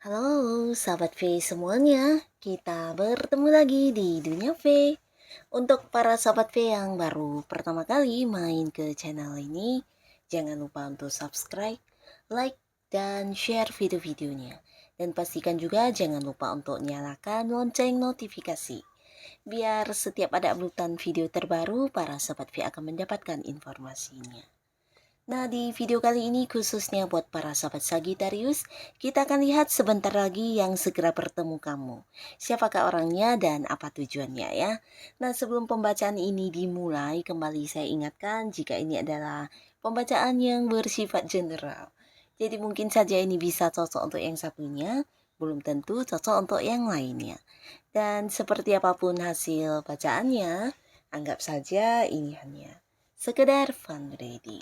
Halo, sahabat V semuanya. Kita bertemu lagi di Dunia V. Untuk para sahabat V yang baru pertama kali main ke channel ini, jangan lupa untuk subscribe, like, dan share video-videonya. Dan pastikan juga jangan lupa untuk nyalakan lonceng notifikasi. Biar setiap ada uploadan video terbaru, para sahabat V akan mendapatkan informasinya. Nah, di video kali ini khususnya buat para sahabat Sagittarius, kita akan lihat sebentar lagi yang segera bertemu kamu. Siapakah orangnya dan apa tujuannya ya? Nah, sebelum pembacaan ini dimulai, kembali saya ingatkan jika ini adalah pembacaan yang bersifat general. Jadi mungkin saja ini bisa cocok untuk yang satunya, belum tentu cocok untuk yang lainnya. Dan seperti apapun hasil bacaannya, anggap saja ini hanya sekedar fun reading.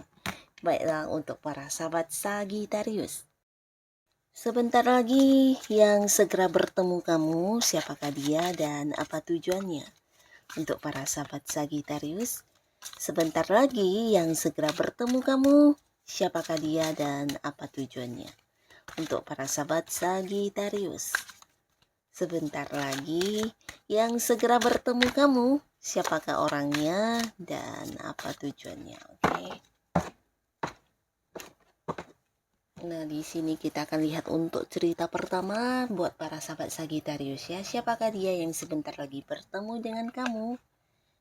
Baiklah untuk para sahabat Sagittarius. Sebentar lagi yang segera bertemu kamu, siapakah dia dan apa tujuannya? Untuk para sahabat Sagittarius, sebentar lagi yang segera bertemu kamu, siapakah dia dan apa tujuannya? Untuk para sahabat Sagittarius, sebentar lagi yang segera bertemu kamu, siapakah orangnya dan apa tujuannya? Oke. Nah, di sini kita akan lihat untuk cerita pertama buat para sahabat Sagittarius ya. Siapakah dia yang sebentar lagi bertemu dengan kamu?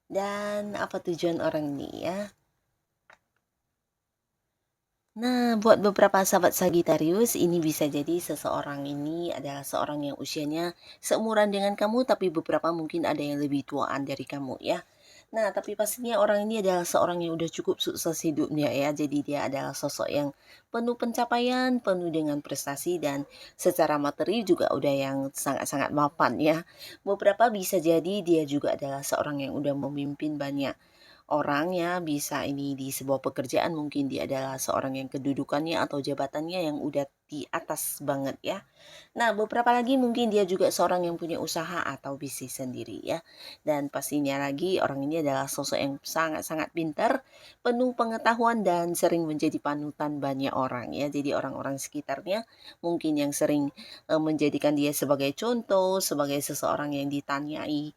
Dan apa tujuan orang ini ya? Nah, buat beberapa sahabat Sagittarius, ini bisa jadi seseorang ini adalah seorang yang usianya seumuran dengan kamu, tapi beberapa mungkin ada yang lebih tuaan dari kamu ya. Nah, tapi pastinya orang ini adalah seorang yang udah cukup sukses hidupnya ya. Jadi dia adalah sosok yang penuh pencapaian, penuh dengan prestasi, dan secara materi juga udah yang sangat-sangat mapan ya. Beberapa bisa jadi dia juga adalah seorang yang udah memimpin banyak orang ya, bisa ini di sebuah pekerjaan, mungkin dia adalah seorang yang kedudukannya atau jabatannya yang udah di atas banget ya. Nah, beberapa lagi mungkin dia juga seorang yang punya usaha atau bisnis sendiri ya. Dan pastinya lagi orang ini adalah sosok yang sangat-sangat pintar, penuh pengetahuan dan sering menjadi panutan banyak orang ya. Jadi orang-orang sekitarnya mungkin yang sering menjadikan dia sebagai contoh, sebagai seseorang yang ditanyai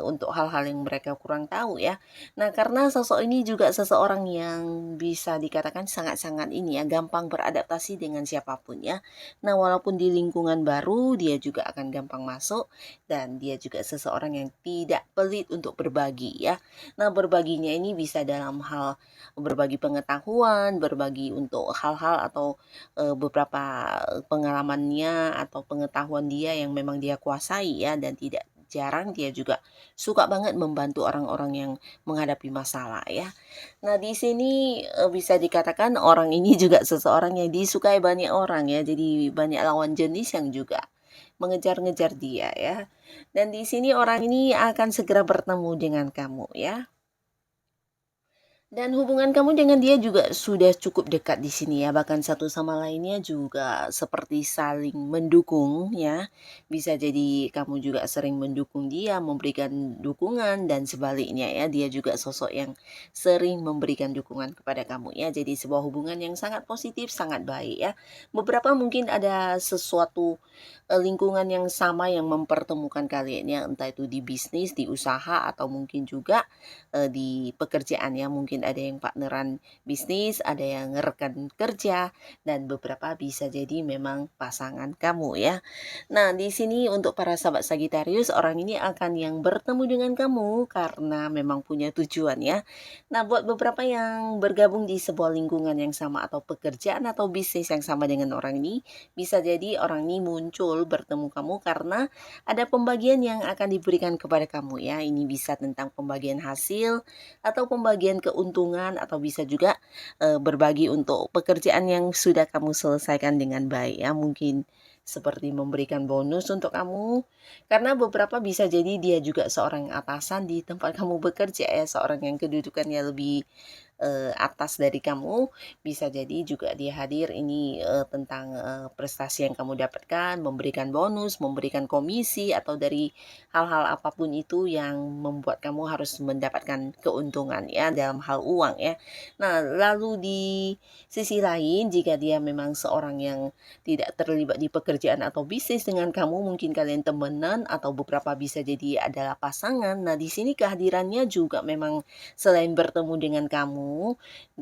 untuk hal-hal yang mereka kurang tahu ya. Nah, karena sosok ini juga seseorang yang bisa dikatakan sangat-sangat ini ya, gampang beradaptasi dengan siapapun ya. Nah, walaupun di lingkungan baru, dia juga akan gampang masuk dan dia juga seseorang yang tidak pelit untuk berbagi ya. Nah, berbaginya ini bisa dalam hal berbagi pengetahuan, berbagi untuk hal-hal atau beberapa pengalamannya atau pengetahuan dia yang memang dia kuasai ya, dan tidak jarang dia juga suka banget membantu orang-orang yang menghadapi masalah ya. Nah, di sini bisa dikatakan orang ini juga seseorang yang disukai banyak orang ya. Jadi banyak lawan jenis yang juga mengejar-ngejar dia ya. Dan di sini orang ini akan segera bertemu dengan kamu ya. Dan hubungan kamu dengan dia juga sudah cukup dekat di sini ya, bahkan satu sama lainnya juga seperti saling mendukung ya. Bisa jadi kamu juga sering mendukung dia, memberikan dukungan dan sebaliknya ya, dia juga sosok yang sering memberikan dukungan kepada kamu ya. Jadi sebuah hubungan yang sangat positif, sangat baik ya. Beberapa mungkin ada sesuatu lingkungan yang sama yang mempertemukan kalian ya, entah itu di bisnis, di usaha atau mungkin juga di pekerjaan ya, mungkin ada yang partneran bisnis, ada yang rekan kerja, dan beberapa bisa jadi memang pasangan kamu ya. Nah, di sini untuk para sahabat Sagittarius, orang ini akan yang bertemu dengan kamu karena memang punya tujuan ya. Nah, buat beberapa yang bergabung di sebuah lingkungan yang sama atau pekerjaan atau bisnis yang sama dengan orang ini, bisa jadi orang ini muncul bertemu kamu karena ada pembagian yang akan diberikan kepada kamu ya. Ini bisa tentang pembagian hasil atau pembagian keuntungan keuntungan atau bisa juga, berbagi untuk pekerjaan yang sudah kamu selesaikan dengan baik ya, mungkin seperti memberikan bonus untuk kamu, karena beberapa bisa jadi dia juga seorang atasan di tempat kamu bekerja ya, seorang yang kedudukannya lebih, atas dari kamu, bisa jadi juga dia hadir ini, tentang, prestasi yang kamu dapatkan, memberikan bonus, memberikan komisi, atau dari hal-hal apapun itu yang membuat kamu harus mendapatkan keuntungan ya, dalam hal uang ya. Nah, lalu di sisi lain, jika dia memang seorang yang tidak terlibat di pekerjaan atau bisnis dengan kamu, mungkin kalian temenan atau beberapa bisa jadi adalah pasangan. Nah, di sini kehadirannya juga memang selain bertemu dengan kamu,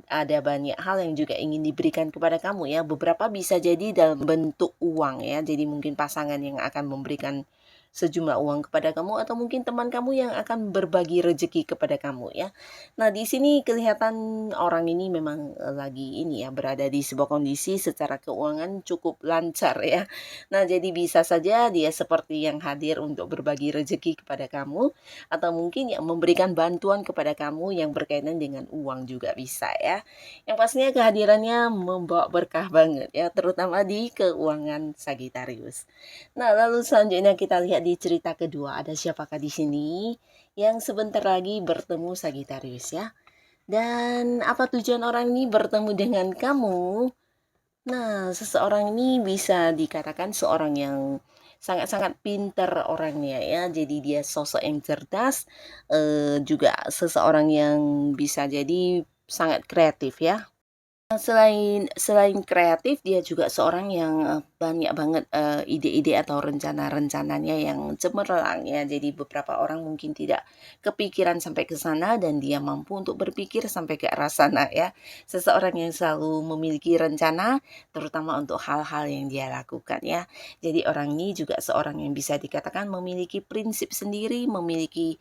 ada banyak hal yang juga ingin diberikan kepada kamu ya. Beberapa bisa jadi dalam bentuk uang ya. Jadi mungkin pasangan yang akan memberikan sejumlah uang kepada kamu atau mungkin teman kamu yang akan berbagi rezeki kepada kamu ya. Nah, di sini kelihatan orang ini memang lagi ini ya, berada di sebuah kondisi secara keuangan cukup lancar ya. Nah, jadi bisa saja dia seperti yang hadir untuk berbagi rezeki kepada kamu atau mungkin yang memberikan bantuan kepada kamu yang berkaitan dengan uang juga bisa ya. Yang pastinya kehadirannya membawa berkah banget ya, terutama di keuangan Sagittarius. Nah, lalu selanjutnya kita lihat di cerita kedua, ada siapakah di sini yang sebentar lagi bertemu Sagittarius ya. Dan apa tujuan orang ini bertemu dengan kamu? Nah, seseorang ini bisa dikatakan seorang yang sangat-sangat pintar orangnya ya. Jadi dia sosok yang cerdas, juga seseorang yang bisa jadi sangat kreatif ya. Selain selain kreatif, dia juga seorang yang, banyak banget, ide-ide atau rencana-rencananya yang cemerlang ya. Jadi beberapa orang mungkin tidak kepikiran sampai ke sana dan dia mampu untuk berpikir sampai ke arah sana ya. Seseorang yang selalu memiliki rencana, terutama untuk hal-hal yang dia lakukan ya. Jadi orang ini juga seorang yang bisa dikatakan memiliki prinsip sendiri, memiliki,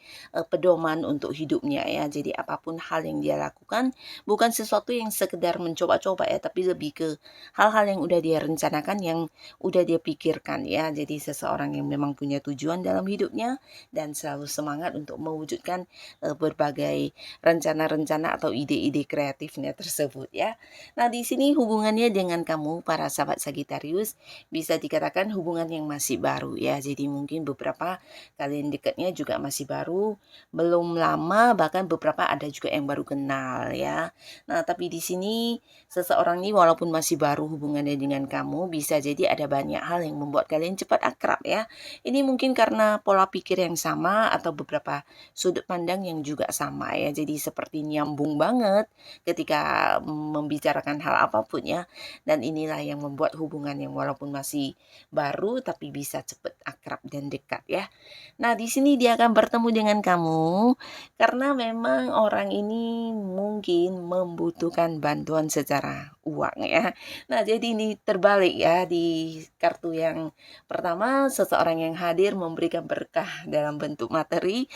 pedoman untuk hidupnya ya. Jadi apapun hal yang dia lakukan, bukan sesuatu yang sekedar mencoba-coba ya, tapi lebih ke hal-hal yang udah dia rencanakan, yang udah dia pikirkan ya. Jadi seseorang yang memang punya tujuan dalam hidupnya dan selalu semangat untuk mewujudkan berbagai rencana-rencana atau ide-ide kreatifnya tersebut ya. Nah, di sini hubungannya dengan kamu para sahabat Sagittarius bisa dikatakan hubungan yang masih baru ya. Jadi mungkin beberapa kalian dekatnya juga masih baru, belum lama, bahkan beberapa ada juga yang baru kenal ya. Nah, tapi di sini seseorang ini walaupun masih baru hubungannya dengan kamu, bisa jadi ada banyak hal yang membuat kalian cepat akrab ya. Ini mungkin karena pola pikir yang sama atau beberapa sudut pandang yang juga sama ya. Jadi seperti nyambung banget ketika membicarakan hal apapun ya. Dan inilah yang membuat hubungan yang walaupun masih baru tapi bisa cepat akrab dan dekat ya. Nah, di sini dia akan bertemu dengan kamu karena memang orang ini mungkin membutuhkan bantuan secara uang ya. Nah, jadi ini terbalik ya, di kartu yang pertama seseorang yang hadir memberikan berkah dalam bentuk materi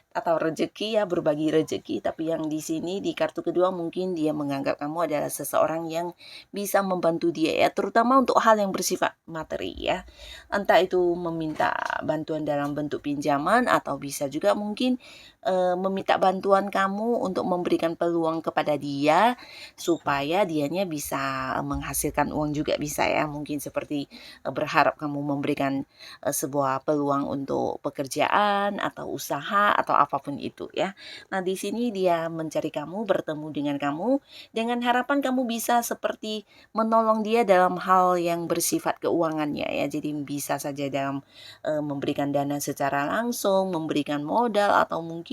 atau rezeki ya, berbagi rezeki, tapi yang di sini di kartu kedua mungkin dia menganggap kamu adalah seseorang yang bisa membantu dia ya, terutama untuk hal yang bersifat materi ya. Entah itu meminta bantuan dalam bentuk pinjaman atau bisa juga mungkin meminta bantuan kamu untuk memberikan peluang kepada dia supaya dianya bisa menghasilkan uang juga bisa ya. Mungkin seperti berharap kamu memberikan sebuah peluang untuk pekerjaan atau usaha atau apapun itu ya. Nah, di sini dia mencari kamu, bertemu dengan kamu dengan harapan kamu bisa seperti menolong dia dalam hal yang bersifat keuangannya ya. Jadi bisa saja dalam memberikan dana secara langsung, memberikan modal atau mungkin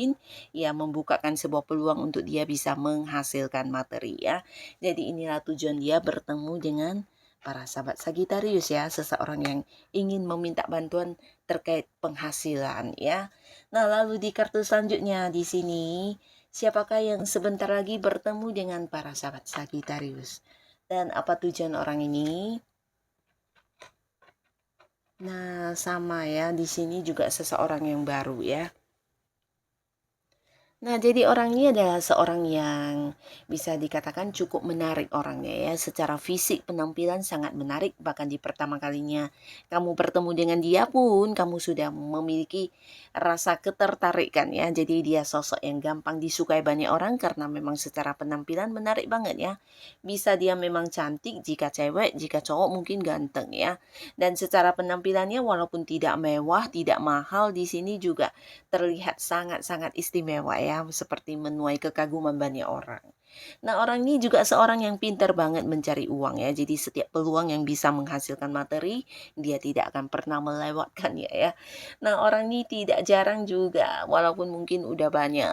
ya membukakan sebuah peluang untuk dia bisa menghasilkan materi ya. Jadi inilah tujuan dia bertemu dengan para sahabat Sagittarius ya, seseorang yang ingin meminta bantuan terkait penghasilan ya. Nah, lalu di kartu selanjutnya di sini, siapakah yang sebentar lagi bertemu dengan para sahabat Sagittarius? Dan apa tujuan orang ini? Nah, sama ya, di sini juga seseorang yang baru ya. Nah, jadi orang ini adalah seorang yang bisa dikatakan cukup menarik orangnya ya. Secara fisik penampilan sangat menarik, bahkan di pertama kalinya kamu bertemu dengan dia pun kamu sudah memiliki rasa ketertarikan ya. Jadi dia sosok yang gampang disukai banyak orang karena memang secara penampilan menarik banget ya. Bisa dia memang cantik jika cewek, jika cowok mungkin ganteng ya. Dan secara penampilannya walaupun tidak mewah, tidak mahal, di sini juga terlihat sangat-sangat istimewa ya, seperti menuai kekaguman banyak orang. Nah, orang ini juga seorang yang pintar banget mencari uang ya. Jadi setiap peluang yang bisa menghasilkan materi, dia tidak akan pernah melewatkannya ya. Nah, orang ini tidak jarang juga walaupun mungkin udah banyak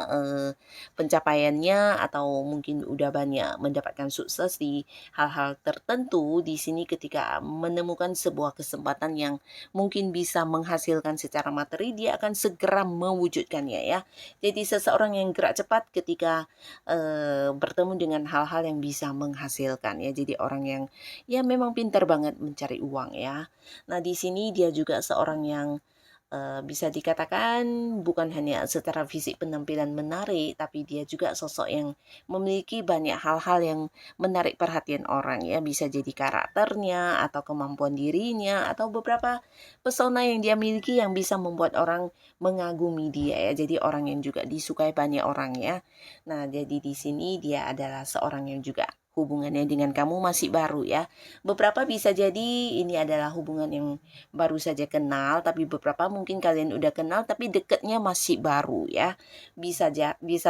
pencapaiannya atau mungkin udah banyak mendapatkan sukses di hal-hal tertentu, di sini ketika menemukan sebuah kesempatan yang mungkin bisa menghasilkan secara materi, dia akan segera mewujudkannya ya. Jadi seseorang yang gerak cepat ketika bertemu dengan hal-hal yang bisa menghasilkan ya. Jadi orang yang ya memang pintar banget mencari uang ya. Nah, di sini dia juga seorang yang bisa dikatakan bukan hanya secara fisik penampilan menarik, tapi dia juga sosok yang memiliki banyak hal-hal yang menarik perhatian orang ya. Bisa jadi karakternya atau kemampuan dirinya atau beberapa pesona yang dia miliki yang bisa membuat orang mengagumi dia ya. Jadi orang yang juga disukai banyak orang ya. Nah, jadi di sini dia adalah seorang yang juga hubungannya dengan kamu masih baru ya. Beberapa bisa jadi ini adalah hubungan yang baru saja kenal, tapi beberapa mungkin kalian udah kenal tapi dekatnya masih baru ya. Bisa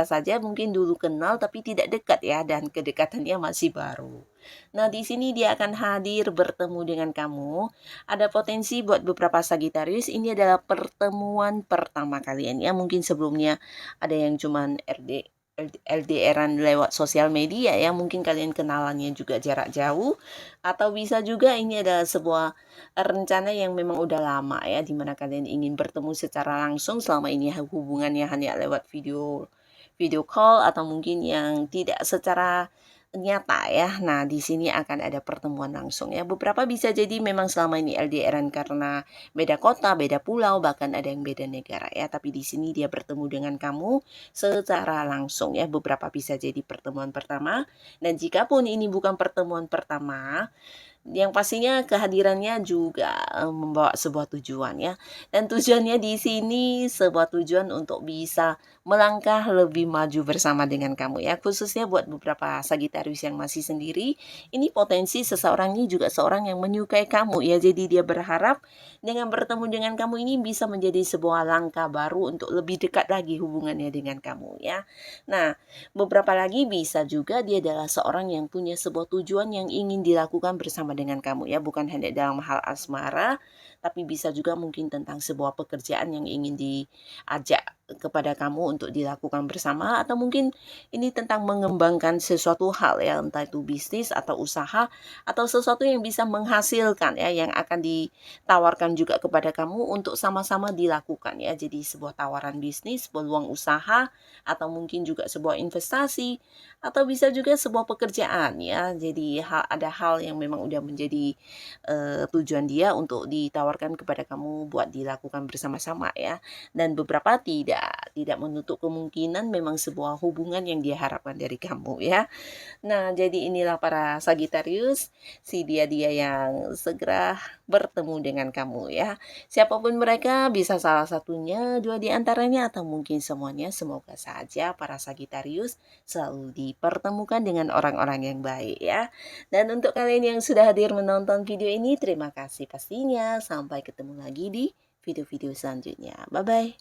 saja mungkin dulu kenal tapi tidak dekat ya, dan kedekatannya masih baru. Nah, di sini dia akan hadir bertemu dengan kamu. Ada potensi buat beberapa Sagitarius ini adalah pertemuan pertama kalian ya. Mungkin sebelumnya ada yang cuman LDR-an lewat sosial media ya, mungkin kalian kenalannya juga jarak jauh, atau bisa juga ini adalah sebuah rencana yang memang udah lama ya, dimana kalian ingin bertemu secara langsung. Selama ini hubungannya hanya lewat video video call atau mungkin yang tidak secara nyata ya. Nah, di sini akan ada pertemuan langsung ya. Beberapa bisa jadi memang selama ini LDR-an karena beda kota, beda pulau, bahkan ada yang beda negara ya. Tapi di sini dia bertemu dengan kamu secara langsung ya. Beberapa bisa jadi pertemuan pertama. Dan jika pun ini bukan pertemuan pertama, yang pastinya kehadirannya juga membawa sebuah tujuan ya. Dan tujuannya di sini sebuah tujuan untuk bisa melangkah lebih maju bersama dengan kamu ya. Khususnya buat beberapa Sagitarius yang masih sendiri, ini potensi seseorang ini juga seorang yang menyukai kamu ya. Jadi dia berharap dengan bertemu dengan kamu ini bisa menjadi sebuah langkah baru untuk lebih dekat lagi hubungannya dengan kamu ya. Nah, beberapa lagi bisa juga dia adalah seorang yang punya sebuah tujuan yang ingin dilakukan bersama dengan kamu ya, bukan hanya dalam hal asmara, tapi bisa juga mungkin tentang sebuah pekerjaan yang ingin diajak kepada kamu untuk dilakukan bersama, atau mungkin ini tentang mengembangkan sesuatu hal ya, entah itu bisnis atau usaha atau sesuatu yang bisa menghasilkan ya, yang akan ditawarkan juga kepada kamu untuk sama-sama dilakukan ya. Jadi sebuah tawaran bisnis, peluang usaha, atau mungkin juga sebuah investasi, atau bisa juga sebuah pekerjaan ya. Jadi ada hal yang memang udah menjadi tujuan dia untuk ditawarkan kepada kamu buat dilakukan bersama-sama ya. Dan beberapa tidak menutup kemungkinan memang sebuah hubungan yang dia harapkan dari kamu ya. Nah, jadi inilah para Sagitarius, si dia-dia yang segera bertemu dengan kamu ya. Siapapun mereka, bisa salah satunya, dua di antaranya, atau mungkin semuanya. Semoga saja para Sagitarius selalu dipertemukan dengan orang-orang yang baik ya. Dan untuk kalian yang sudah hadir menonton video ini, terima kasih pastinya. Sampai ketemu lagi di video-video selanjutnya. Bye-bye.